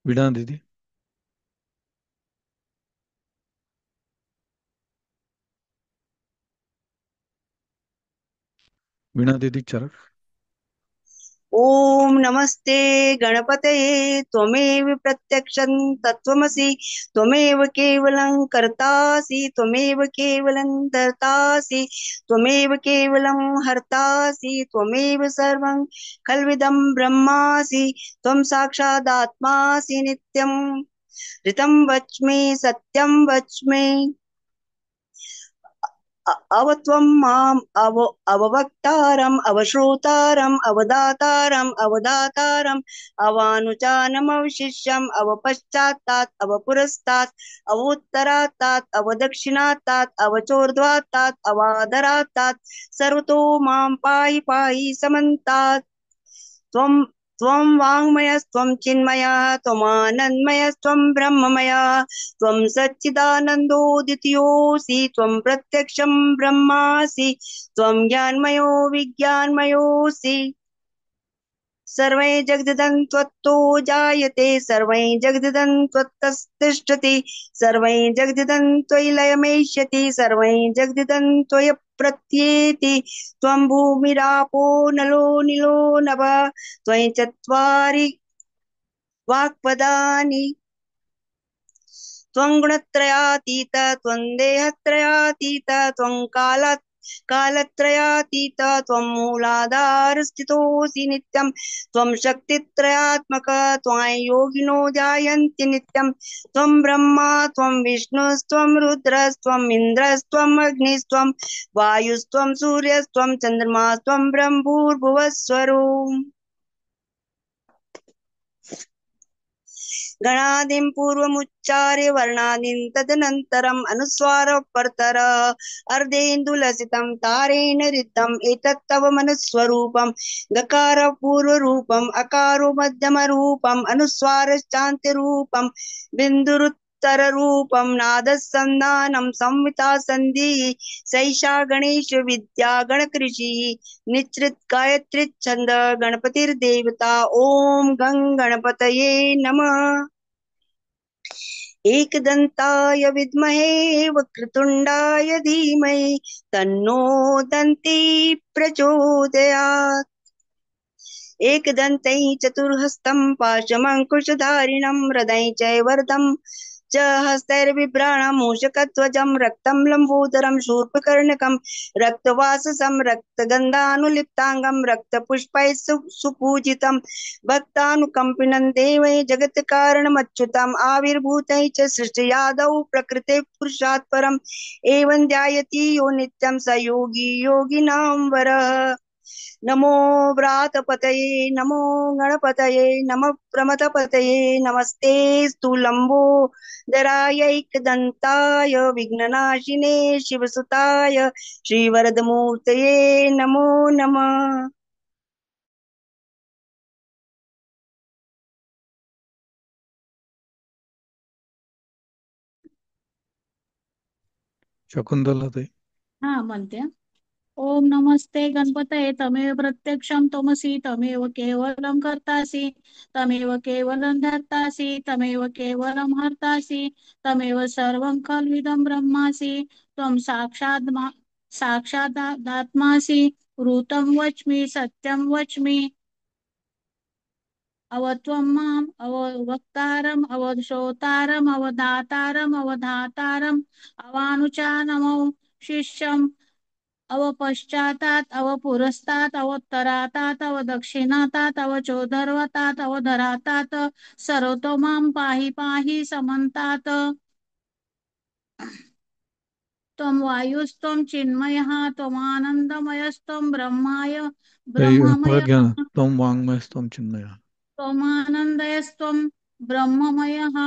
वीणा दीदी। वीणा दीदी चरक। ओम नमस्ते गणपतये त्वमेव प्रत्यक्षं तत्त्वमसि त्वमेव केवलं कर्तासि त्वमेव केवलं धर्तासि त्वमेव केवलं हर्तासि त्वमेव सर्वं खल्विदं ब्रह्मासि त्वं साक्षादात्मासि नित्यं ऋतं वच्मि सत्यं वच्मि अवत्वं माम् अववक्तारम् अवश्रोतारम् अवदातारम् अवदातारम् अवानुचानमवशिष्यम् अवपश्चात्तात् अवपुरस्तात् अवोत्तरात्तात् अवदक्षिणात्तात् अवचोर्ध्वात्तात् अवादरात्तात् सर्वतो मां पाहि पाहि समन्तात् त्वं त्वं वाङ्मयस्त्वं चिन्मयः त्वमानन्दमयस्त्वं ब्रह्ममयः त्वं सच्चिदानन्दोदितयोऽसि त्वं प्रत्यक्षं ब्रह्मासि त्वं ज्ञानमयो विज्ञानमयोऽसि सर्वै जगदिदं त्वत्तो जायते सर्वै जगदिदं त्वत्ततिष्ठति सर्वै जगदिदं त्वयि लयमेष्यति सर्वै जगदिदं त्वयि प्रत्येति त्वं भूमिरापो नलो निलो नभः त्वयि चत्वारि वाक्पदानि त्वं गुणत्रयातीत त्वं देहत्रयातीत त्वं कालत्रयातीत त्वं मूलाधारस्थितोऽसि नित्यं त्वं शक्तित्रयात्मक त्वां योगिनो ध्यायन्ति नित्यं त्वं ब्रह्मा त्वं विष्णुस्त्वं रुद्रस्त्वम् इन्द्रस्त्वम् अग्निस्त्वं वायुस्त्वं सूर्यस्त्वं चन्द्रमास्त्वं ब्रह्मभूर्भुवः स्वरूपम् गणादिं पूर्वमुच्चार्य वर्णादिं तदनन्तरम् अनुस्वारः अर्धेन्दुलसितं तारेण ऋतं एतत् तव मनस्वरूपं गकार पूर्वरूपम् अकारो मध्यमरूपम् अनुस्वारश्चान्त्यरूपं बिन्दुरुत्तररूपं नादसन्धानं संविता सन्धिः सैषा गणेश विद्या गणकृषिः निश्चित गायत्री छंद गणपतिर्देवता ओम गंग गणपतये नमः एकदन्ताय विद्महे वक्रतुण्डाय धीमहि तन्नो दन्ती प्रचोदयात् एकदन्तैः चतुर्हस्तं पाशमङ्कुशधारिणं हृदय च वरदं च हस्तैर्बिभ्राणं मूषकध्वजं रक्तं लम्बोदरं शूर्पकर्णकं रक्तवाससं रक्तगन्धानुलिप्ताङ्गं रक्तपुष्पैः सुपूजितं भक्तानुकम्पिनं देवै जगत्कारणमच्युतम् आविर्भूतैः च सृष्टियादौ प्रकृते पुरुषात् परम् एवं ध्यायति यो नित्यं स योगी योगिनां वरः नमो व्रातपतये नमो गणपतये नमः प्रमथपतये नमस्ते स्थूलम्बोदरायैकदन्ताय विघ्ननाशिने शिवसुताय श्रीवरदमूर्तये नमो नमः। शकुंतला ताई। हा म्हणते. ओम नमस्ते गणपतये तमेव प्रत्यक्षं त्वमसि तमेव केवलं कर्तासि तमेव केवलं धर्तासि तमेव केवलं हर्तासि तमेव सर्वं खल्विदं ब्रह्मासि त्वं साक्षादात्मासि ऋतं वच्मि सत्यं वच्मि अवत्वं माम् अववक्तारम् अवश्रोतारम् अवदातारम् अवधातारम् अवानुचानमो शिष्यम् अवपश्चातात् अवपुरस्तात् अवोत्तरातात् अवदक्षिणातात् अवचोदर्वतात् अवधरातात् सर्वतो मां पाहि पाहि समन्तात् त्वं वायुस्त्वं चिन्मयः त्वमानन्दमयस्त्वं प्रज्ञा। ब्रह्ममयः तम वाङ्मयस्त्वं चिन्मयः। त्वमानन्दयस्त्वं ब्रह्ममयः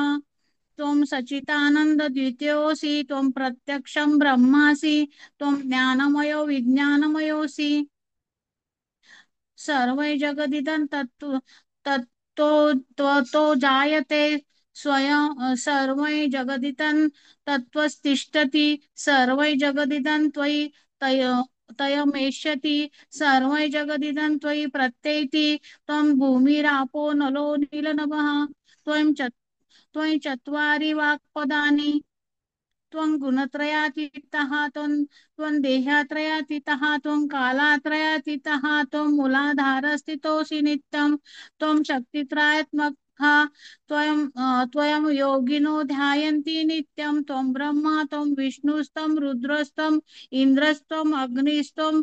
त्वं सच्चिदानन्दद्वितीयोऽसि त्वं प्रत्यक्षं ब्रह्मासि त्वं ज्ञानमयो विज्ञानमयोऽसि सर्वै जगदिदं तत्तो त्वतो जायते स्वयं सर्वै जगदिदं तत्त्वतिष्ठति सर्वै जगदिदं त्वयि तय तयमेष्यति सर्वै जगदिदं त्वयि प्रत्येति त्वं भूमिरापो नलो नीलनभः त्वं च त्वं चत्वारि वाक्पदानि त्वं गुणत्रयातीतः त्वं देहत्रयातीतः त्वं कालत्रयातीतः त्वं मूलाधारस्थितोऽसि नित्यं त्वं शक्तित्रयात्मकः त्वं योगिनो ध्यायन्ति नित्यं त्वं ब्रह्मा त्वं विष्णुस्त्वं रुद्रस्त्वम् इन्द्रस्त्वम् अग्निस्त्वं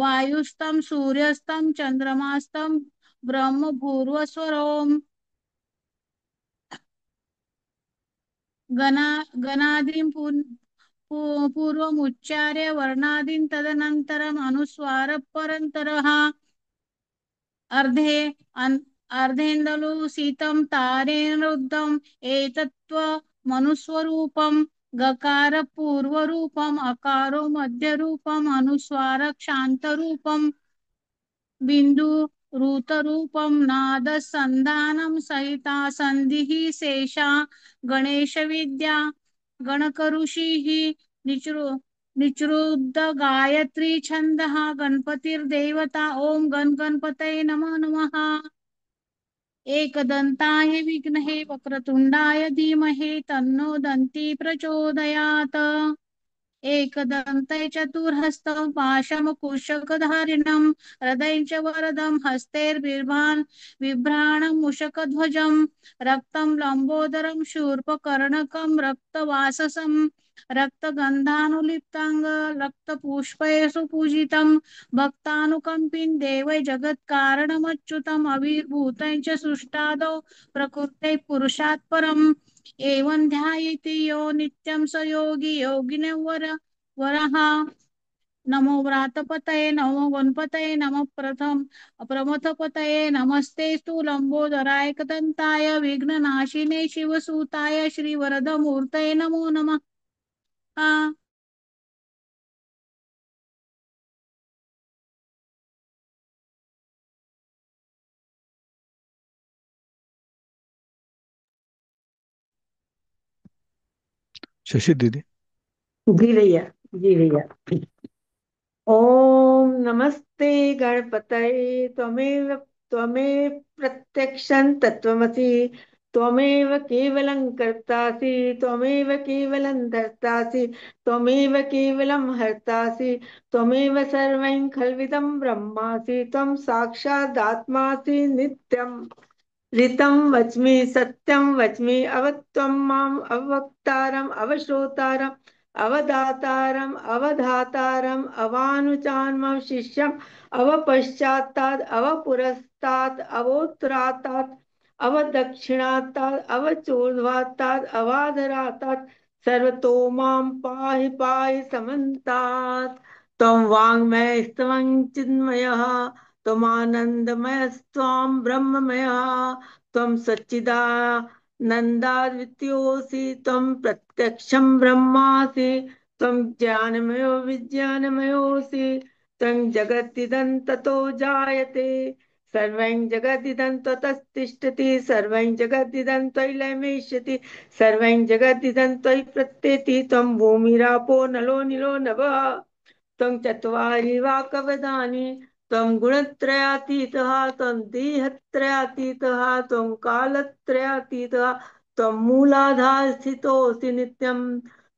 वायुस्त्वं सूर्यस्त्वं चन्द्रमास्त्वं ब्रह्म भूर्वस्वरोम् गणादीं पूर्वमुच्चार्य वर्णादीन् तदनन्तरम् अनुस्वारपरन्तरः अर्धे अर्धेन्दुलूसितं तारेण रुद्धम् एतत्त्वमनुस्वरूपम् गकार पूर्वरूपम् अकारो मध्यरूपम् अनुस्वार क्षान्तरूपम् बिंदु ऋतरूपं नादसन्धानं सहिता संधिः शेषा गणेश विद्या गणकऋषिः निचृद्ध गायत्री छन्दः गणपतिर्देवता ओम गण गणपतये नमः नमः। एकदन्ताय विद्महे वक्रतुण्डाय धीमहि तन्नो दन्ती प्रचोदयात्। एकदन्ते चतुर्हस्तं पाशमुकुशकधारिणं हृदयं च वरदं बिभ्राणं मूषकध्वजं रक्तं लम्बोदरं शूर्पकर्णकं रक्तवाससं रक्तगन्धानुलिप्ताङ्ग रक्तपुष्पैः सुपूजितं भक्तानुकम्पिं देवै जगत्कारणमच्युतम् आविर्भूतं च सृष्टादौ प्रकृते पुरुषात् परम् एवं ध्यायति यो नित्यं स योगी वरः। नमो व्रातपतये नमो गणपतये नमः प्रमथपतये नमस्तेस्तु लंबोदराय एकदन्ताय विघ्ननाशिने शिवसुताय श्रीवरदमूर्तये नमो नमः। शशि दीदी। जी भैया, जी भैया। ओम नमस्ते गणपतये त्वमेव त्वमेव प्रत्यक्षं तत्त्वमसि त्वमेव केवलं कर्तासि त्वमेव केवलं धर्तासि त्वमेव केवलं हर्तासि त्वमेव सर्वं खल्विदं ब्रह्मासि त्वं साक्षादात्मासि नित्यम् ऋतं वच्मि सत्यं वच्मि अवत्वं माम् अवक्तारम् अवश्रोतारम् अवदातारम् अवधातारम् अवानुचान्मं शिष्यम् अवपश्चात्तात् अवपुरस्तात् अवोत्तरात्तात् अवदक्षिणात्तात् अवचोर्ध्वात्तात् अवाधरात्तात् सर्वतो मां पाहि पाहि समन्तात्। त्वं वाङ्मयस्त्वं चिन्मयः त्वमानन्दमयस्त्वां ब्रह्ममयः त्वं सच्चिदानन्दाद्वितीयोऽसि त्वं प्रत्यक्षं ब्रह्मासि त्वं ज्ञानमयो विज्ञानमयोऽसि त्वं जगदिदं ततो जायते सर्वं जगदिदं त्वतस्तिष्ठति सर्वं जगदिदं त्वयि लयमेष्यति सर्वं जगदिदं त्वयि प्रत्येति त्वं भूमिरापो नलो निलो नभः त्वं चत्वारि वाक्पदानि त्वं गुणत्रयातीतः त्वं देहत्रयातीतः त्वं कालत्रयातीतः त्वं मूलाधारस्थितोऽसि नित्यं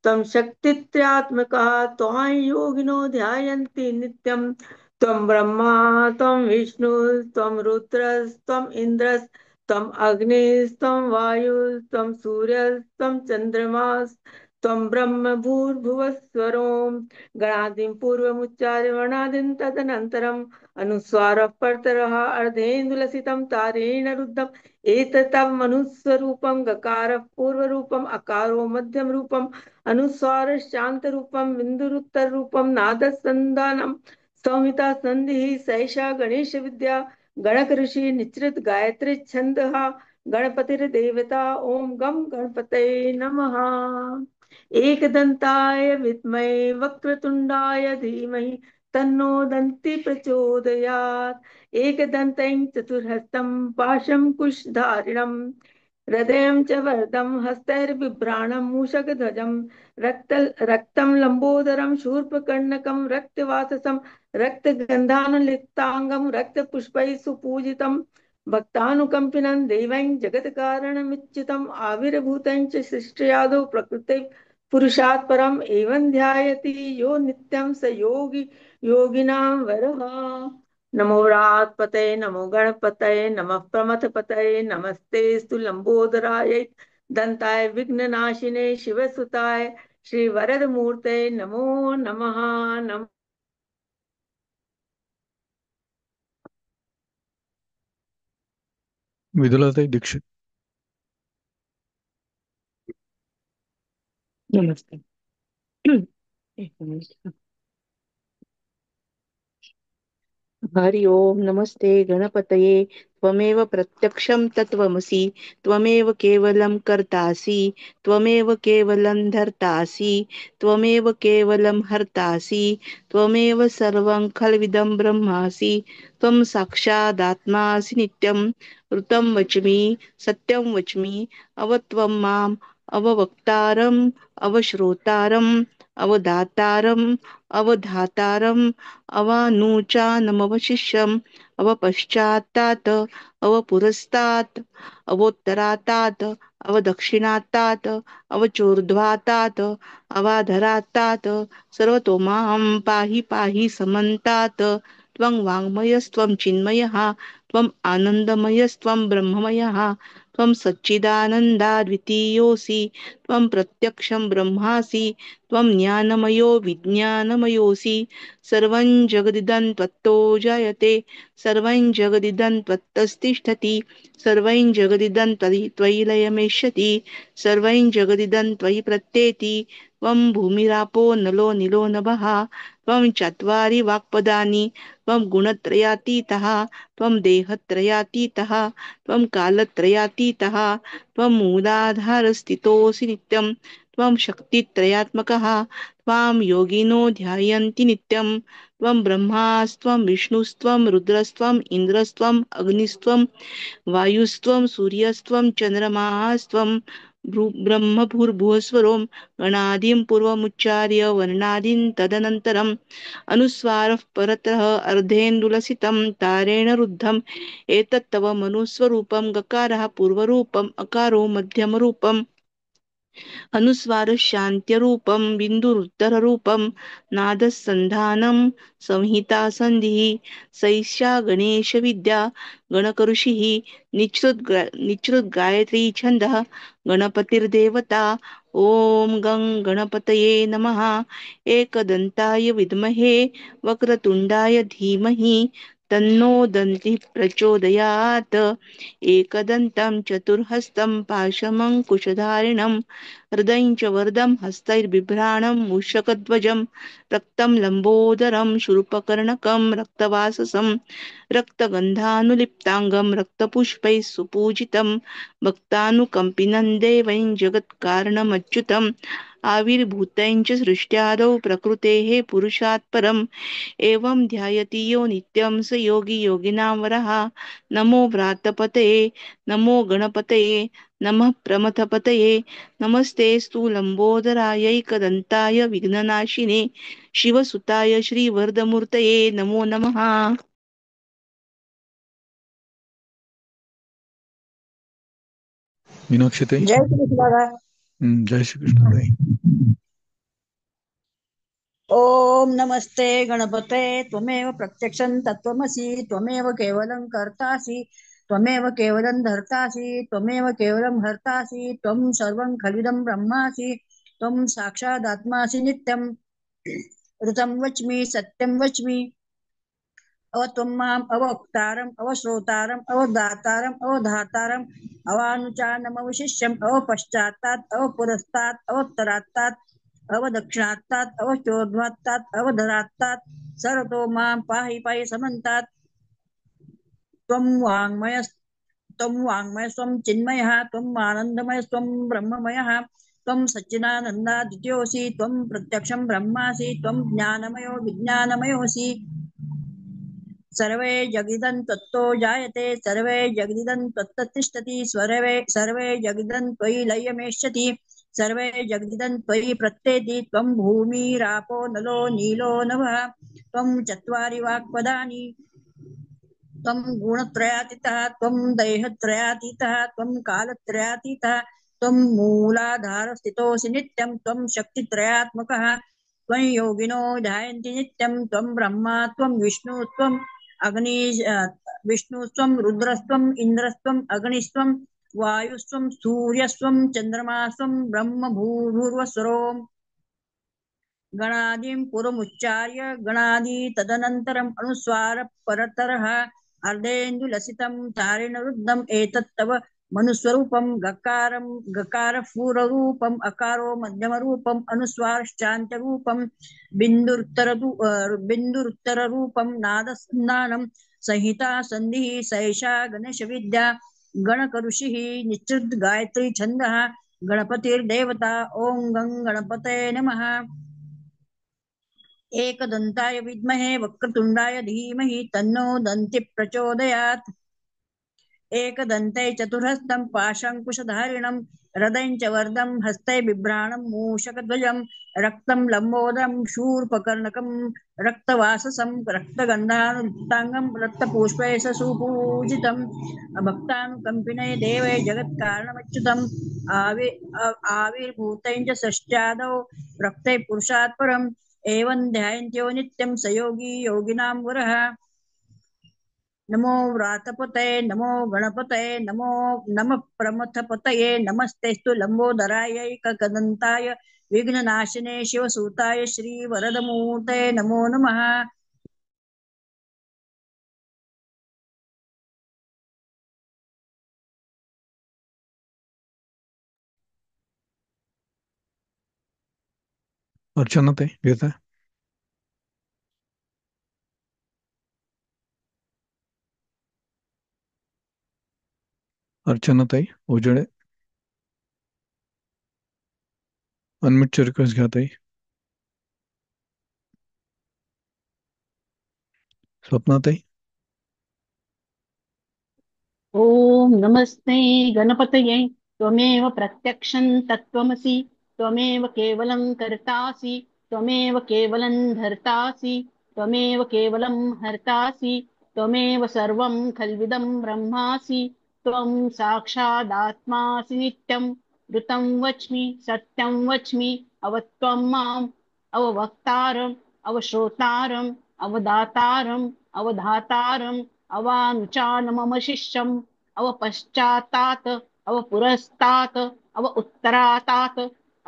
त्वं शक्तित्रयात्मकः त्वां योगिनो ध्यायन्ति नित्यं त्वं ब्रह्मा त्वं विष्णु त्वं रुद्रस्त्वं इन्द्रस्त्वं अग्निस्त्वं वायुस्त्वं सूर्यस्त्वं चन्द्रमास् त्वं ब्रह्म भूर्भुवस्वरोम् गणादिं पूर्वमुच्चार्य वर्णादिं तदनन्तरम् अनुस्वारः परतरः अर्धेन्दुलसितं तारेण रुद्धम् एतत्तमनुस्वरूपं गकारः पूर्वरूपम् अकारो मध्यम रूपम् अनुस्वारः शान्तरूपं बिन्दुरुत्तररूपं नादसन्धानं संहिता संधिः सैषा गणेश विद्या गणकऋषि निचृत गायत्री छन्दः गणपतिर्देवता ओम गम गणपतये नमः। एकदन्ताय विद्महे वक्रतुण्डाय धीमहि तन्नो दन्ति प्रचोदयात् एकदन्तं चतुर्हस्तं पाशं कुशधारिणं हृदयं च वरदं हस्तैर्बिभ्राणं मूषकध्वजं रक्तं लम्बोदरं शूर्पकर्णकं रक्तवाससं रक्तगन्धानुलिप्ताङ्गं रक्तपुष्पैः सुपूजितं भक्तानुकंपिनं देवं जगत्कारणमिच्युतम् आविर्भूतं च सृष्ट्यादौ प्रकृते पुरुषात् परम् एवं ध्यायति यो नित्यं स योगी योगिनां वरः। नमो व्रातपतये नमो गणपतये नमः प्रमथपतये नमस्तेस्तु लंबोदराय दंताय विघ्ननाशिने शिवसुताय श्री वरदमूर्ते नमो नमः। नम विदुलाताई दीक्षित. नमस्ते. एक मिनिट. हरि ओम. नमस्ते गणपतये. त्वमेव प्रत्यक्षं तत्त्वमसि. त्वमेव केवलं कर्तासि. त्वमेव केवलं धर्तासि. त्वमेव केवलं हर्तासि. त्वमेव सर्वं खल्विदं ब्रह्मासि. त्वं साक्षादात्मासि नित्यं. ऋतं वच्मि सत्यं वच्मि. अवत्वं माम् अववक्तारम् अवश्रोतारम् अवदातारम् अवधातारम् अवानुचानमवशिष्यम् अवपश्चात्तात् अवपुरस्तात् अवोत्तरात्तात् अवदक्षिणात्तात् अवचोर्ध्वातात् अवाधरात्तात् सर्वतो मां पाहि पाहि समन्तात्. त्वं वाङ्मयस्त्वं चिन्मयः त्वम् आनन्दमयस्त्वं ब्रह्ममयः त्वं सच्चिदानन्दाद्वितीयोऽसि. त्वं प्रत्यक्षं ब्रह्मासि. त्वं ज्ञानमयो विज्ञानमयोऽसि. सर्वं जगदिदं त्वत्तो जायते. सर्वं जगदिदं त्वत्तस्तिष्ठति. सर्वं जगदिदं त्वयि लयमेष्यति. सर्वं जगदिदं त्वयि प्रत्येति. त्वं भूमिरापो नलो निलो नभः. त्वं चत्वारि वाक्पदानि. त्वं गुणत्रयातीतः. त्वं देहत्रयातीतः. त्वं कालत्रयातीतः. त्वं मूलाधारस्थितोऽसि नित्यं. त्वं शक्तित्रयात्मकः. त्वां योगिनो ध्यायन्ति नित्यं. त्वं ब्रह्मास्त्वं विष्णुस्त्वं रुद्रस्त्वम् इन्द्रस्त्वम् अग्निस्त्वं वायुस्त्वं सूर्यस्त्वं चन्द्रमास्त्वं ब्रह्म भूर्भुवस्वरो गणादिं पूर्वमुच्चार्य वर्णादीन् तदनन्तरम् अनुस्वारः परतः अर्धेन्दुलसितं तारेण रुद्धम्. एतत्तव मनुस्वरूपं गकारः पूर्वरूपम् अकारो मध्यमरूपम् अनुस्वारशान्त्यरूपं बिन्दुरुत्तररूपं नादसन्धानं संहिता सन्धिः सैष्या गणेशविद्या गणकऋषिः निच्छ्रुतगायत्री छन्दः गणपतिर्देवता. ॐ गं गणपतये नमः. एकदन्ताय विद्महे वक्रतुण्डाय धीमहि तन्नो दन्तिः प्रचोदयात्. एकदन्तं चतुर्हस्तं पाशमङ्कुशधारिणं हृदयं च वरदं हस्तैर्बिभ्राणं मूषकध्वजं रक्तं लम्बोदरं शूर्पकर्णकं रक्तवाससं रक्तगन्धानुलिप्ताङ्गं रक्तपुष्पैः सुपूजितं भक्तानुकम्पिनं देवं जगत्कारणमच्युतम् आविर्भूतं च सृष्ट्यादौ प्रकृतेः पुरुषात् परम् एवं ध्यायति यो नित्यं स योगी योगिनां वरः. नमो व्रातपतये नमो गणपतये नमः प्रमथपतये नमस्तेस्तु लंबोदरायैकदन्ताय विघ्ननाशिने शिवसुताय श्रीवरदमूर्तये नमो नमः. मीनाक्षीताई. जय श्री कृष्ण दादा. जय श्री कृष्ण ताई. ओम नमस्ते गणपते. त्वमेव प्रत्यक्षं तत्त्वमसि. त्वमेव केवलं कर्तासि. त्वमेव केवलं धर्तासि. त्वमेव केवलं हर्तासि. त्वं सर्वं खलिदं ब्रह्मासि. त्वं साक्षादात्मासि नित्यं. ऋतं वच्मि सत्यं वच्मि. अवत्वं माम् अवक्तारम् अवश्रोतारम् अवदातारम् अवधातारम् अवानुचानमवशिष्यम् अवपश्चात्तात् अवपुरस्तात् अवोत्तरात्तात् अवदक्षिणात्तात् अवचोर्ध्वात्तात् अवधरात्तात् सर्वतो मां पाहि पाहि समन्तात्. त्वं वाङ्मयस्त्वं चिन्मयः त्वम् आनन्दमयस्त्वं ब्रह्ममयः त्वं सच्चिदानन्दाद्वितीयोऽसि. त्वं प्रत्यक्षं ब्रह्मासि. त्वं ज्ञानमयो विज्ञानमयोऽसि. सर्वे जगिदं तत्तो जायते. सर्वे जगदिदं त्वत्तिष्ठति. सर्वे जगदिदं त्वयि लयमेष्यति. सर्वे जगदिदं त्वयि प्रत्येति. त्वं भूमिरापो नलो नीलो नभः. त्वं चत्वारि वाक्पदानि. त्वं गुणत्रयातीतः त्वं देहत्रयातीतः त्वं कालत्रयातीतः त्वं मूलाधारस्थितोऽसि नित्यं त्वं शक्तित्रयात्मकः त्वं योगिनो ध्यायन्ति नित्यं त्वं ब्रह्मा त्वं विष्णु त्वं अग्नि विष्णुस्त्वं रुद्रस्त्वम् इन्द्रस्त्वम् अग्निस्त्वं वायुस्त्वं सूर्यस्त्वं चन्द्रमास्त्वं ब्रह्म भूर्भुवस्वरोम् गणादिं पुरमुच्चार्य गणादि तदनन्तरम् अनुस्वार परतरः अर्धेन्दुलसितं तारेणरुद्धम् एतत्तव मनुस्वरूपं गकारं गकारपूर्वरूपम् अकारो मध्यमरूपम् अनुस्वारश्चान्त्यरूपं बिन्दुरुत्तररूपं नादस्नानं संहिता सन्धिः सैषा गणेशविद्या गणकऋषिः निश्चित गायत्री छन्दः गणपतिर्देवता ॐ गं गणपतये नमः। एकदन्ताय विद्महे वक्रतुण्डाय धीमहि तन्नो दन्ति प्रचोदयात्। एकदन्ते चतुर्हस्तं पाशाङ्कुशधारिणं हृदयं च वर्धं हस्ते बिभ्राणं मूषकध्वजं रक्तं लम्बोदरं शूर्पकर्णकं रक्तवाससं रक्तगन्धानुयुक्ताङ्गं रक्तपुष्पै सुपूजितं भक्तानुकम्पिने देवे जगत्कारणमच्युतम् आविर्भूतं च षष्ट्यादौ रक्ते पुरुषात् परम् एवं ध्यायन्त्यो नित्यं स योगी योगिनां वरः। नमो व्रातपतये नमो गणपतये नमो नमः प्रमथपतये नमस्तेस्तु लम्बोदराय कदन्ताय विघ्ननाशिने शिवसूताय श्रीवरदमूर्तये नमो नमः। अर्चनाताई घेत आहे. अर्चनाताई उजळे अनम्यूटचे रिक्वेस्ट घ्या ताई. स्वप्नाताई ॐ नमस्ते गणपतये त्वमेव प्रत्यक्षं तत्त्वमसि त्वमेव केवलं कर्तासि त्वमेव केवलं धर्तासि त्वमेव केवलं हर्तासि त्वमेव सर्वं खल्विदं ब्रह्मासि त्वं साक्षादात्मासि नित्यं ऋतं वच्मि सत्यं वच्मि अवत्वं माम् अववक्तारम् अवश्रोतारम् अवदातारम् अवधातारम् अवानुचान मम शिष्यम् अवपश्चात्तात् अवपुरस्तात् अव उत्तरातात्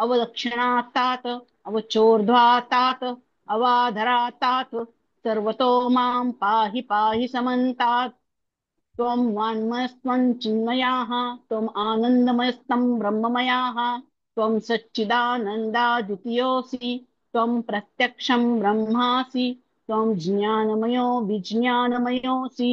अवदक्षिणातात् अवचोर्ध्वातात् अवाधरातात् सर्वतो मां पाहि पाहि समन्तात् त्वं वाङ्मयस्त्वं चिन्मयाः त्वम् आनन्दमयस्तं ब्रह्ममयाः त्वं सच्चिदानन्दाद्वितीयोऽसि त्वं प्रत्यक्षं ब्रह्मासि त्वं ज्ञानमयो विज्ञानमयोऽसि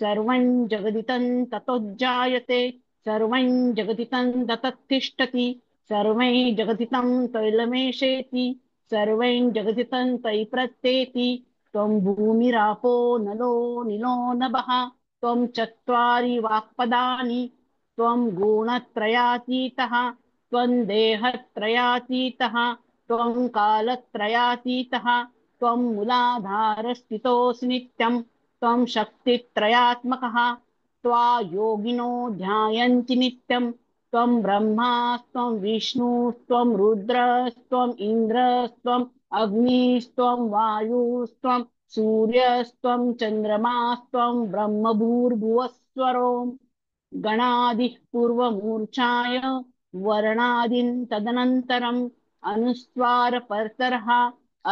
सर्वं जगदितं ततोज्जायते सर्वं जगदितं ततत्तिष्ठति सर्वं जगदितं तैलमेषेति सर्वं जगदितं तयि प्रत्येति त्वं भूमिरापो नलो निलो नभः त्वं चत्वारि वाक्पदानि त्वं गुणत्रयातीतः त्वं देहत्रयातीतः त्वं कालत्रयातीतः त्वं मूलाधारस्थितोऽसि नित्यं त्वं शक्तित्रयात्मकः त्वा योगिनो ध्यायन्ति नित्यं त्वं ब्रह्मास्त्वं विष्णुस्त्वं रुद्रस्त्वम् इन्द्रस्त्वम् अग्निस्त्वं वायुस्त्वं सूर्यस्त्वं चन्द्रमास्त्वं ब्रह्मभूर्भुवस्वरो गणादिः पूर्वमूर्छाय वर्णादीन् तदनन्तरम् अनुस्वारपरतरः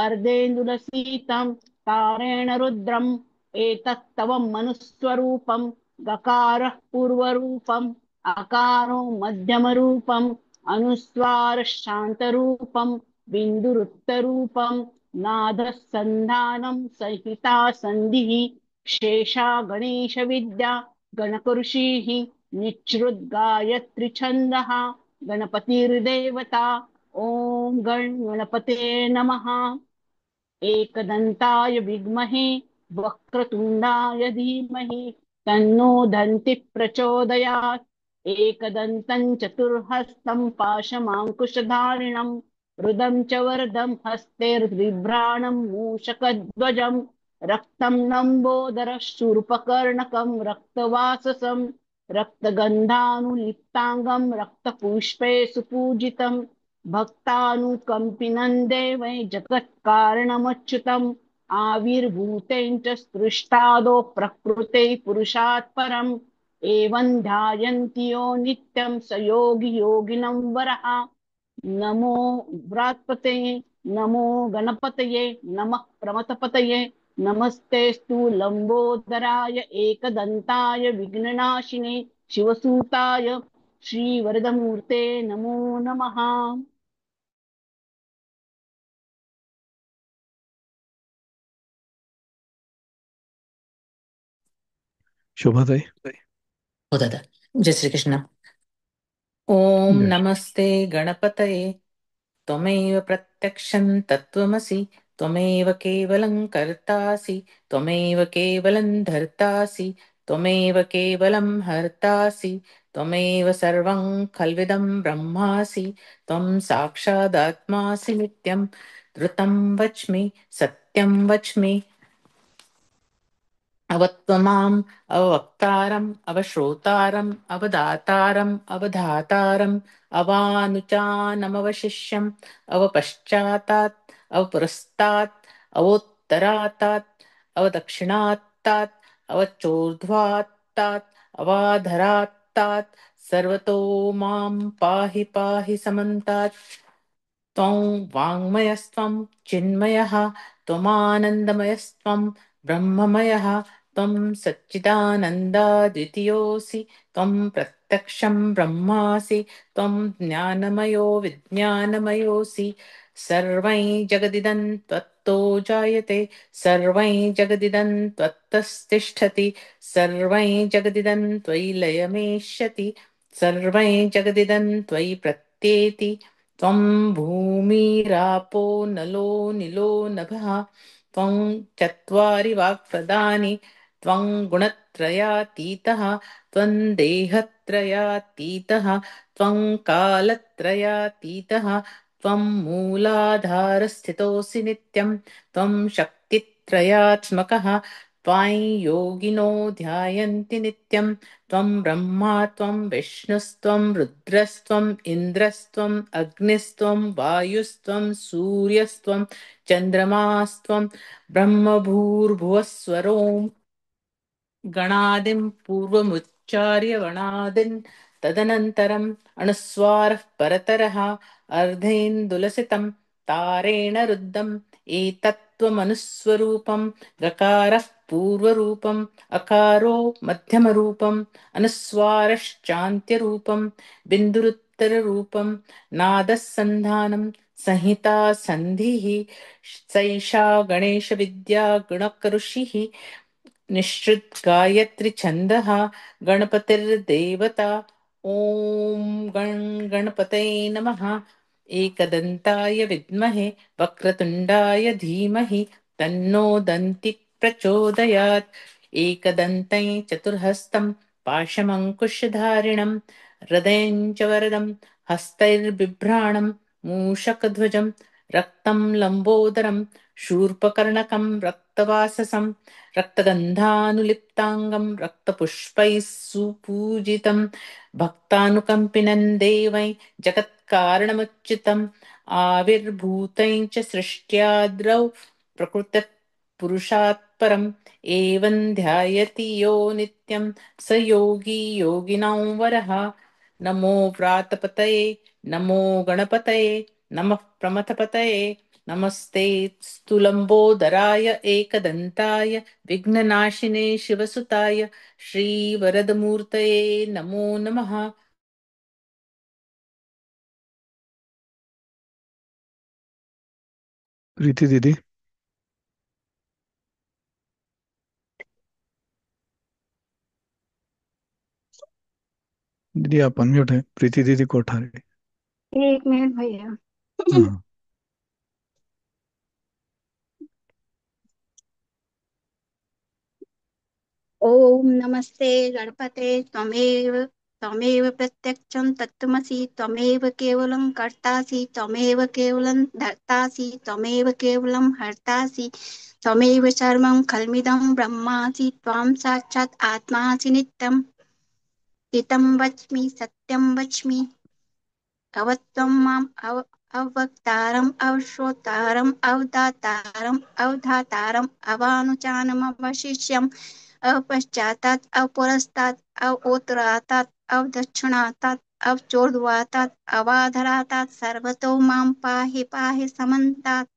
अर्धेन्दुलसीतं तारेण रुद्रम् एतत्तव मनुस्वरूपं गकारः पूर्वरूपम् अकारो मध्यमरूपम् अनुस्वारः शान्तरूपम् बिन्दुरुक्तरूपम् नादः सन्धानं संहिता सन्धिः शेषा गणेशविद्या गणकऋषिः निच्छ्रुद्गायत्रीछन्दः गणपतिर्देवता ॐ गणपते नमः। एकदन्ताय विद्महे वक्रतुण्डाय धीमहि तन्नो दन्ति प्रचोदयात् एकदन्तं चतुर्हस्तं पाशमाङ्कुशधारिणं रुदं च वरदं हस्तेर्बिभ्राणं मूषकध्वजं रक्तं लम्बोदरशूर्पकर्णकं रक्तवाससं रक्तगन्धानुलिप्ताङ्गं रक्तपुष्पे सुपूजितं भक्तानुकम्पिनं देवै जगत्कारणमच्युतम् आविर्भूतें च सृष्टादो प्रकृते पुरुषात् परम् एवं ध्यायन्ति यो नित्यं स योगी योगिनं वरः नमो व्रात्पते नमो गणपतये नमः प्रमथपतये नमस्तेस्तु लंबोदराय एकदन्ताय विघ्ननाशिने शिवसूताय श्रीवरदमूर्ते नमो नमः। शोभाताई। हो दादा। जय श्री कृष्ण। ओम जय श्री नमस्ते गणपतये त्वमेव प्रत्यक्षं तत्त्वमसि त्वमेव केवलं कर्तासि त्वमेव केवलं धर्तासि त्वमेव केवलं हर्तासि त्वमेव सर्वं खल्विदं ब्रह्मासि त्वं साक्षादात्मासि नित्यं धृतं वच्मि सत्यं वच्मि अवत्वमाम् अवक्तारम् अवश्रोतारम् अवदातारम् अवधातारम् अवानुचानमवशिष्यम् अवपश्चातात् अवपुरस्तात् अवोत्तरातात् अवदक्षिणात्तात् अवचोर्ध्वात्तात् अवाधरात्तात् सर्वतो मां पाहि पाहि समन्तात् त्वं वाङ्मयस्त्वं चिन्मयः त्वमानन्दमयस्त्वं ब्रह्ममयः त्वं सच्चिदानन्दाद्वितीयोऽसि त्वं प्रत्यक्षं ब्रह्मासि त्वं ज्ञानमयो विज्ञानमयोऽसि सर्वै जगदिदं त्वत्तो जायते सर्वै जगदिदं त्वत्तस्तिष्ठति सर्वै जगदिदं त्वयि लयमेष्यति सर्वै जगदिदं त्वयि प्रत्येति त्वं भूमिरापो नलो निलो नभः त्वं चत्वारि वाक्पदानि त्वं गुणत्रयातीतः त्वं देहत्रयातीतः त्वं कालत्रयातीतः त्वं मूलाधारस्थितोऽसि नित्यं त्वं शक्तित्रयात्मकः त्वां योगिनो ध्यायन्ति नित्यं त्वं ब्रह्मा त्वं विष्णुस्त्वं रुद्रस्त्वम् इन्द्रस्त्वम् अग्निस्त्वं वायुस्त्वं सूर्यस्त्वं चन्द्रमास्त्वं ब्रह्मभूर्भुवस्वरोम् गणादिं पूर्वमुच्चार्य वणादिन् तदनन्तरम् अनुस्वारः परतरः अर्धेन्दुलसितं तारेण रुद्धम् एतत्त्वमनुस्वरूपं गकारः पूर्वरूपम् अकारो मध्यमरूपम् अनुस्वारश्चान्त्यरूपं बिन्दुरुत्तररूपं नादः सन्धानं संहिता सन्धिः सैषा गणेशविद्या गुणकऋषिः निश्चित गायत्री छन्दः गणपतिर्देवता ॐ गणपतये नमः एकदन्ताय विद्महे वक्रतुण्डाय धीमहि तन्नो दन्ति प्रचोदयात् एकदन्तं चतुर्हस्तं पाशमङ्कुशधारिणं हृदयं च वरदं हस्तैर्बिभ्राणं मूषकध्वजं रक्तं लम्बोदरं शूर्पकर्णकं रक्तवाससं रक्तगन्धानुलिप्ताङ्गं रक्तपुष्पैः सुपूजितं भक्तानुकम्पिनं देवै जगत्कारणमच्युतम् आविर्भूतं च सृष्ट्याद्रौ प्रकृतः पुरुषात् परम् एवं ध्यायति यो नित्यं स योगी योगिनां वरः नमो व्रातपतये नमो गणपतये नमः प्रमथपतये नमस्ते स्तुलम्बोदराय एकदन्ताय विघ्ननाशिने शिवसुताय श्रीवरदमूर्तये नमो नमः। प्रीति दीदी। दीदी आप अनम्यूट है, प्रीति दीदी को उठा रही। एक मिनट भैया। हाँ। ओम नमस्ते गणपते त्वमेव त्वमेव प्रत्यक्षं तत्त्वमसि त्वमेव केवलं कर्तासि त्वमेव केवलं धर्तासि त्वमेव केवलं हर्तासि त्वमेव सर्वं खल्मिदं ब्रह्मासि त्वां साक्षात् आत्मासि नित्यम् हितं वच्मि सत्यं वच्मि अवत्वं माम् अवक्तारम् अवश्रोतारम् अवदातारम् अवधातारम् अवानुचानमवशिष्यम् अपश्चातात् अपरस्तात् अवोत्तरातात् अवदक्षिणातात् अवचोर्ध्वातात् अवाधरातात् सर्वतो मां पाहि पाहि समन्तात्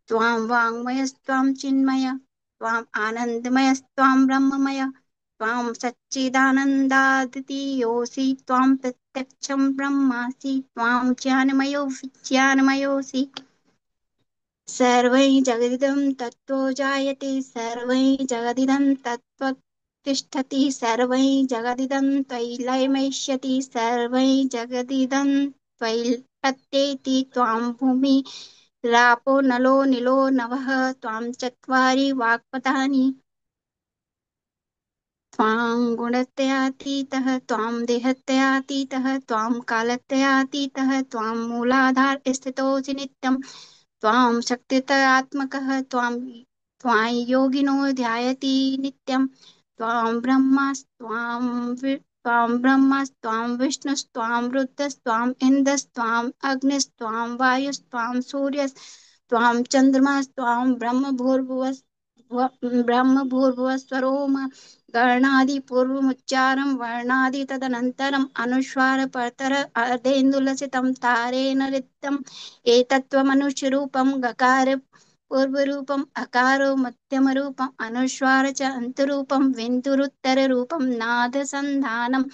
त्वां वाङ्मयस्त्वां चिन्मय त्वाम् आनन्दमयस्त्वां ब्रह्ममय त्वां सच्चिदानन्दादितीयोऽसि त्वां प्रत्यक्षं ब्रह्मासि त्वां ज्ञानमयो विज्ञानमयोऽसि सर्वै जगदिदं तत्त्वो जायते सर्वै जगदिदं तत्त्व तिष्ठति सर्वै जगदिदं त्वयि लयमेष्यति सर्वै जगदिदं त्वयि पत्येति त्वां भूमि रापो नलो नीलो नभः त्वां चत्वारि वाक्पदानि त्वां गुणत्रयातीतः त्वां देहत्रयातीतः त्वां कालत्रयातीतः त्वां मूलाधार स्थितोऽसि नित्यं त्वां शक्तितरात्मकः त्वां योगिनो ध्यायति नित्यं त्वां ब्रह्मस्त्वां विष्णुस्त्वां रुद्रस्त्वां इन्द्रस्त्वां अग्निस्त्वां वायुस्त्वां सूर्यस्त्वां चन्द्रमास्त्वां ब्रह्मभूर्भुवस्वरोम गणादिपूर्वमुच्चारं वर्णादि तदनन्तरम् अनुस्वार परतर अर्धेन्दुलसितं तारेण रिक्तम् एतत्त्वमनुष्यरूपं गकार पूर्वरूपम् अकारो मध्यमरूपम् अनुस्वार च अन्तरूपं बिन्दुरुत्तररूपं नादसन्धानं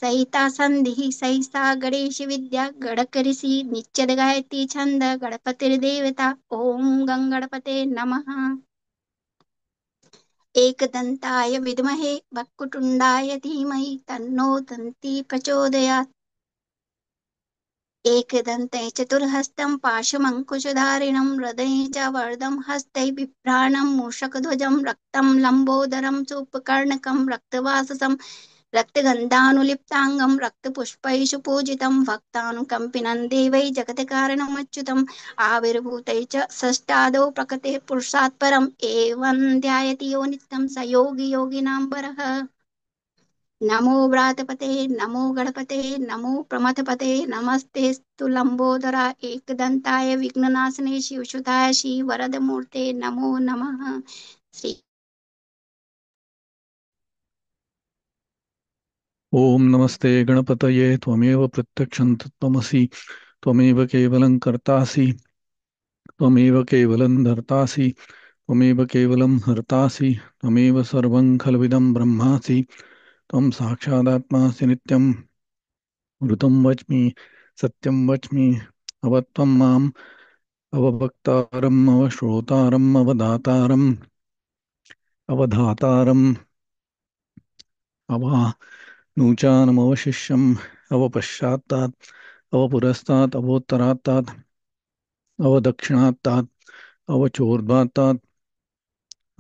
सहिता सन्धिः सहिता गणेशविद्या गणकऋषि नित्यद गायत्री छन्द गणपतिर्देवता ॐ गङ्गणपते नमः एकदन्ताय विद्महे वक्रतुण्डाय धीमहि तन्नो दन्ती प्रचोदयात् एकदन्ते चतुर्हस्तं पाशमङ्कुशधारिणं हृदये च वरदं हस्ते बिभ्राणं मूषकध्वजं रक्तं लम्बोदरं सूपकर्णकं रक्तवाससं रक्तगन्धानुलिप्ताङ्गं रक्तपुष्पैषु पूजितं भक्तानुकम्पिनं देवै जगत्कारणमच्युतम् आविर्भूतै च षष्ठादौ प्रकृतेः पुरुषात् परम् एवं ध्यायति यो नित्यं स योगी योगिनां वरः नमो व्रातपते नमो गणपते नमो प्रमथपते नमस्तेऽस्तु लम्बोदरा एकदन्ताय विघ्ननाशने शिवसुताय श्रीवरदमूर्ते नमो नमः श्री ओम नमस्ते गणपतये त्वमेव प्रत्यक्षं तत्त्वमसि त्वमेव केवलं कर्तासि त्वमेव केवलं धर्तासि त्वमेव केवलं हर्तासि त्वमेव सर्वं खल्विदं ब्रह्मासि त्वं साक्षादात्मासि नित्यं ऋतं वच्मि सत्यं वच्मि अवत्वं माम् अवभक्तारम् अवश्रोतारम् अवदातारम् अवधातारम् अवानूचानमवशिष्यम् अवपश्चात्तात् अवपुरस्तात् अवोत्तरात्तात् अवदक्षिणात्तात् अवचोर्ध्वात्तात्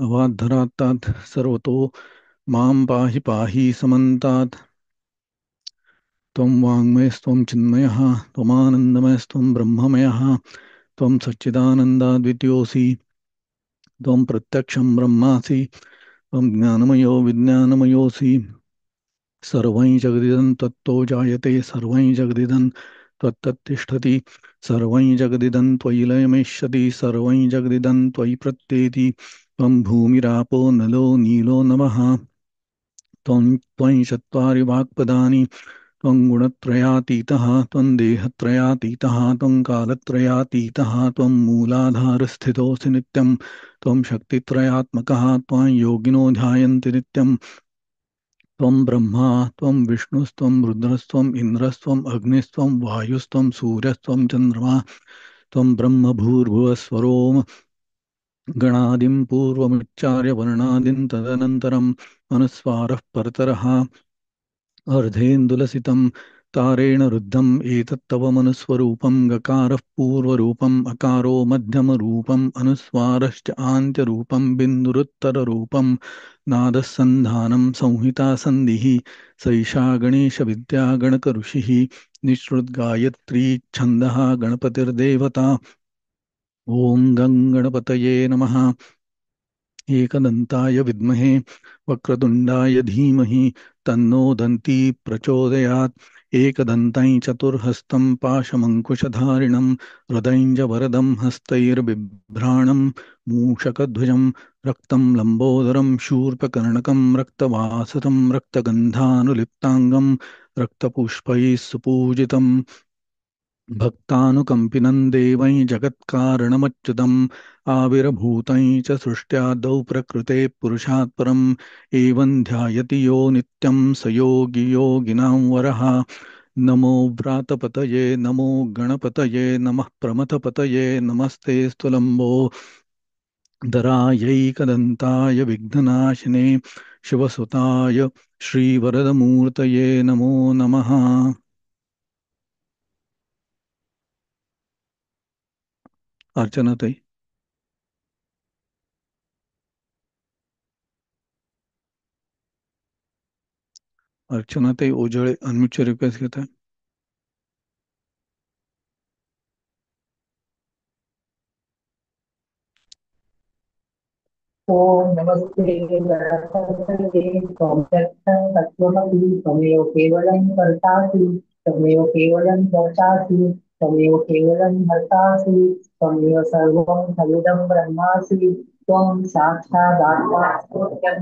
अवाधरात्तात् सर्वतो मां पाहि पाहि समन्तात् त्वं वाङ्मयस्त्वं चिन्मयः त्वमानन्दमयस्त्वं ब्रह्ममयः त्वं सच्चिदानन्दाद्वितीयोऽसि त्वं प्रत्यक्षं ब्रह्मासि त्वं ज्ञानमयो विज्ञानमयोऽसि सर्वं जगदिदं तत्तो जायते सर्वं जगदिदं त्वत्तिष्ठति सर्वं जगदिदं त्वयि लयमेष्यति सर्वं जगदिदं त्वयि प्रत्येति त्वं भूमिरापो नलो नीलो नभः त्वं चत्वारि वाक्पदानि त्वं गुणत्रयातीतः त्वं देहत्रयातीतः त्वं कालत्रयातीतः त्वं मूलाधारस्थितोऽसि नित्यं त्वं शक्तित्रयात्मकः त्वां योगिनो ध्यायन्ति नित्यं त्वं ब्रह्मा त्वं विष्णुस्त्वं रुद्रस्त्वम् इन्द्रस्त्वम् अग्निस्त्वं वायुस्त्वं सूर्यस्त्वं चन्द्रमा त्वं ब्रह्मभूर्भुवस्वरोम गणादिं पूर्वमुच्चार्य वर्णादिं तदनन्तरम् अनुस्वारः परतरः अर्धेन्दुलसितं तारेण रुद्धम् एतत्तव मनुस्वरूपं गकारः पूर्वरूपम् अकारो मध्यमरूपम् अनुस्वारश्च आन्त्यरूपं बिन्दुरुत्तररूपं नादः सन्धानं संहिता सन्धिः सैषा गणेशविद्या गणकऋषिः निःसृद्गायत्री छन्दः गणपतिर्देवता ॐ गं गणपतये नमः। एकदन्ताय विद्महे वक्रतुण्डाय धीमहि तन्नो दन्ती प्रचोदयात्। एकदन्तं चतुर्हस्तं पाशमङ्कुशधारिणं हृदयञ्जवरदं हस्तैर्बिभ्राणं मूषकध्वजं रक्तं लम्बोदरं शूर्पकर्णकं रक्तवासतं रक्तगन्धानुलिप्ताङ्गं रक्तपुष्पैः सुपूजितम् भक्तानुकम्पिनं देवै जगत्कारणमच्युतम् आविर्भूतं च सृष्ट्यादौ प्रकृते पुरुषात् परम् एवं ध्यायति यो नित्यं स योगी योगिनां वरः। नमो व्रातपतये नमो गणपतये नमः प्रमथपतये नमस्ते स्तुलम्बो दरायैकदन्ताय विघ्ननाशिने शिवसुताय श्रीवरदमूर्तये नमो नमः। अर्चना ताई अर्चनाताई ओजळे अनम्यूटचे रिक्वेस्ट घेत आहे. ओम नमस्ते गणपतये त्वं तत्त्वमसि त्वमेव केवलं कर्तासि त्वमेव केवलं कर्तासि त्वमेव केवलं भर्तासि त्वमेव सर्वं खलुदं ब्रह्मासि त्वं साक्षादात्मा सत्यं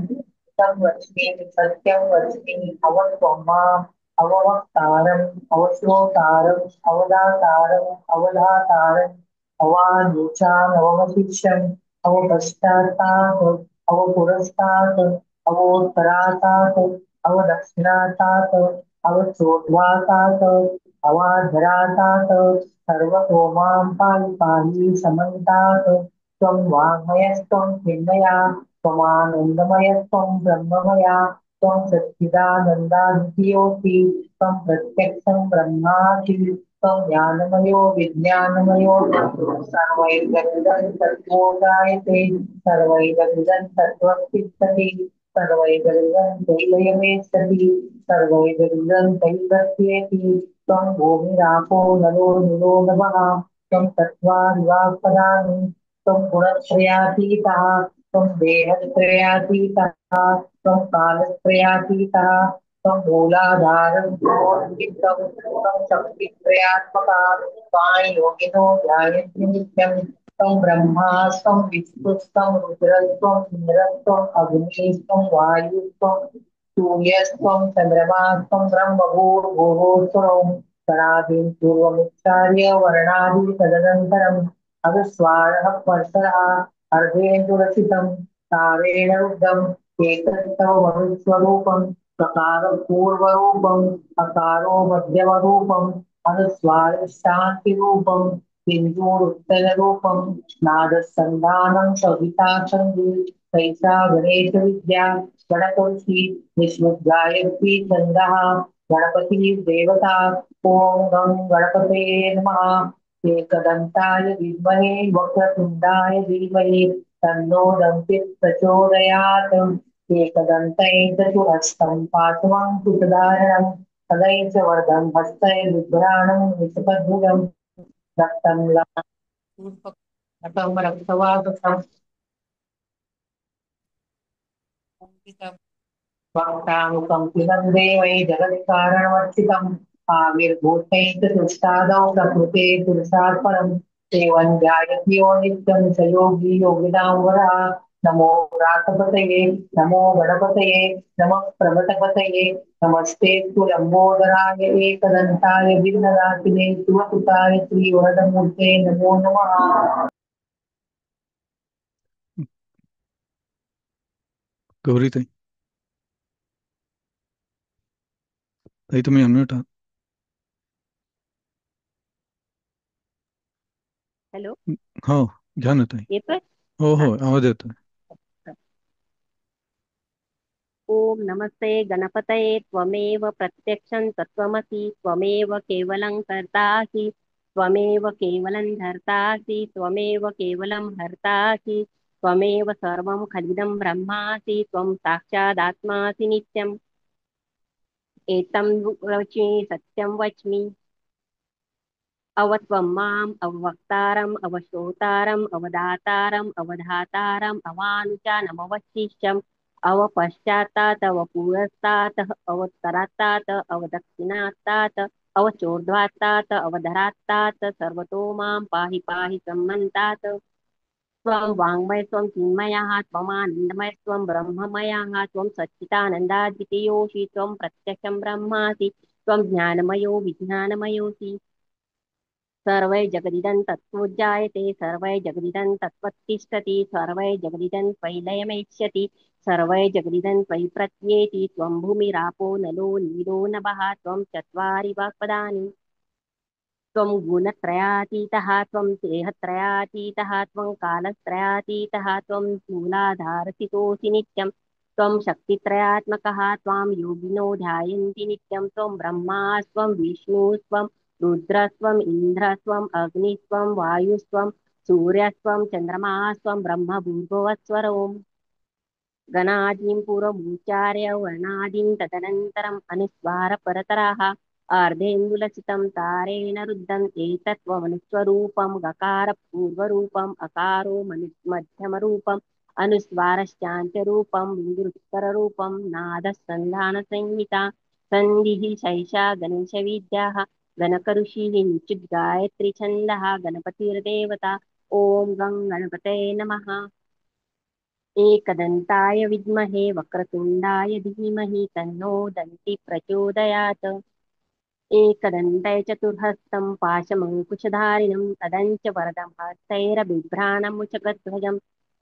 तं वच्मि सत्यं वच्मि अवत्वं माम् अववक्तारम् अवश्रोतारम् अवदातारम् अवधातारम् अवानुचानवमशिष्यम् अवपश्चात्तात् अवपुरस्तात् अवोत्तरातात् अवदक्षिणातात् अवचोद्वातात् अवाधरातात् सर्वतो मां पाहि पाहि समन्तात् त्वं वाङ्मयस्त्वं चिन्मया त्वमानन्दमयस्त्वं ब्रह्ममया त्वं सच्चिदानन्दाधियोऽसि त्वं प्रत्यक्षं ब्रह्मासि त्वं ज्ञानमयो विज्ञानमयो सर्वैर्गुणं तत्त्वोऽगायते सर्वैर्गुणं तत्त्वस्तिष्ठति सर्वैर्गुणं दैवयमेष्यति सर्वैर्गुणं दैवस्येति त्वं भूमिरापो नलो निलो नभः त्वं तत्त्वादिवापदानि त्वं गुणत्रयातीतः त्वं देहत्रयातीतः त्वं कालत्रयातीतः त्वं मूलाधारं त्वं शक्तित्रयात्मका त्वां योगिनो ध्यायन्ति नित्यं त्वं ब्रह्मा त्वं विष्णुस्त्वं रुद्रस्त्वं इन्द्रस्त्वम् अग्निस्त्वं वायुस्त्वं सूर्यस्त्वं चन्द्रमास्त्वं ब्रह्मभूर्भुवोऽस्त्वं गणादीन् पूर्वमुच्चार्य वर्णादि तदनन्तरम् अनुस्वारः स्पर्शः अर्धेन्दुरचितं तारेण रुद्धम् एतत्तव मनुस्वरूपं प्रकारपूर्वरूपम् अकारो मध्यमरूपम् अनुस्वारशान्तिरूपं बिन्दूरुत्तररूपं नादसन्धानं सविता सन्धि सैषा गणेशविद्या गणकऋषि विष्णुगायत्री छन्दः गणपतिर्देवता ॐ गं गणपतये नमः। एकदन्ताय विद्महे वक्रतुण्डाय धीमहि तन्नो दन्तिः प्रचोदयात्। एकदन्तं चतुरस्रं पाशमङ्कुशधारिणं सदैव च वरदं हस्तैर्बिभ्राणं निशपद्भुजं रक्तं ललाटं रक्तवाससं भक्तानुकम्पितं देवै जगत्कारणमर्चितम् आविर्भूतैः चतुष्टादौ प्रकृते पुरुषात् परम् एवं ध्यायति यो नित्यं स योगी योगिनां वरः। नमो व्रातपतये नमो गणपतये नमः प्रमथपतये नमस्ते लंबोदराय एकदन्ताय विघ्ननाशिने शिवसुताय श्रीवरदमूर्ते नमो नमः। गौरी ताई ताई तुम्ही अनम्यूट आहात. हॅलो हो घ्या ना ताई. येतोय हो हा हो आवाज येतोय. ॐ नमस्ते गणपतये त्वमेव प्रत्यक्षं तत्त्वमसि त्वमेव केवलं कर्तासि त्वमेव केवलं धर्तासि त्वमेव केवलं हर्तासि त्वमेव सर्वं खलिदं ब्रह्मासि त्वं साक्षादात्मासि नित्यम् एतं वच्मि सत्यं वच्मि अवत्वं माम् अवक्तारम् अवश्रोतारम् अवदातारम् अवधातारम् अवानुचानमवशिष्यम् अवपश्चात्तात् अवपुरस्तात् अवोत्तरात्तात् अवदक्षिणात्तात् अवचोर्ध्वात्तात् अवधरात्तात् सर्वतो मां पाहि पाहि सम्मन्तात् त्वं वाङ्मय त्वं चिन्मयः त्वमानन्दमय त्वं ब्रह्ममयः त्वं सच्चिदानन्दाद्वितीयोऽसि त्वं प्रत्यक्षं ब्रह्मासि त्वं ज्ञानमयो विज्ञानमयोऽसि सर्वै जगदिदं तत्त्वोज्जायते सर्वै जगदिदं तत्त्वतिष्ठति सर्वै जगदिदं त्वयिलयमेष्यति सर्वै जगदिदं त्वयि प्रत्येति त्वं भूमिरापो नलो नीरो नभः त्वं चत्वारि वाक्पदानि त्वं गुणत्रयातीतः त्वं देहत्रयातीतः त्वं कालत्रयातीतः त्वं मूलाधारस्थितोऽसि नित्यं त्वं शक्तित्रयात्मकः त्वां योगिनो ध्यायन्ति नित्यं त्वं ब्रह्मास्त्वं विष्णुस्त्वं रुद्रस्त्वम् इन्द्रस्त्वम् अग्निस्त्वं वायुस्त्वं सूर्यस्त्वं चन्द्रमास्त्वं ब्रह्म भूर्भुवस्वरोम् गणादीं पूर्वमुच्चार्य वर्णादीं तदनन्तरम् अनुस्वारपरतराः अर्धेन्दुलसितं तारेण रुद्धम् एतत्त्वमनुस्वरूपं गकारपूर्वरूपम् अकारो मध्यमरूपम् अनुस्वारश्चान्त्यरूपं बिन्दुरुत्तररूपं नादसन्धानसंहिता सन्धिः शैषा गणेशविद्याः गणकऋषिः निश्चिद्गायत्री छन्दः गणपतिर्देवता ॐ गं गणपतये नमः एकदन्ताय विद्महे वक्रतुण्डाय धीमहि तन्नो दन्ति प्रचोदयात् एकदन्ताय चतुर्हस्तं पाशमङ्कुशधारिणं तदञ्च वरदं हस्तैर्बिभ्राणमुचगध्वजं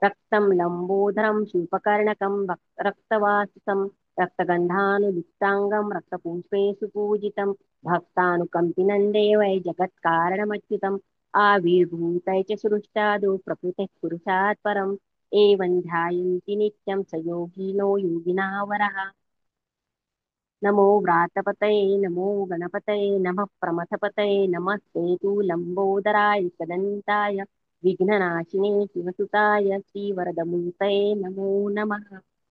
रक्तं लम्बोदरं शूर्पकर्णकं रक्तवाससं रक्तगन्धानुलिप्ताङ्गं रक्तपुष्पे सुपूजितं भक्तानुकम्पिनं देवै जगत्कारणमच्युतम् आविर्भूतै च सृष्टादो प्रकृतिः पुरुषात् परम् एवं ध्यायन्ति नित्यं स योगिनो योगिनावरः नमो व्रातपतये नमो गणपतये नमः प्रमथपतये नमस्ते तु लम्बोदराय सदन्ताय विघ्ननाशिने शिवसुताय श्रीवरदमूर्तये नमो नमः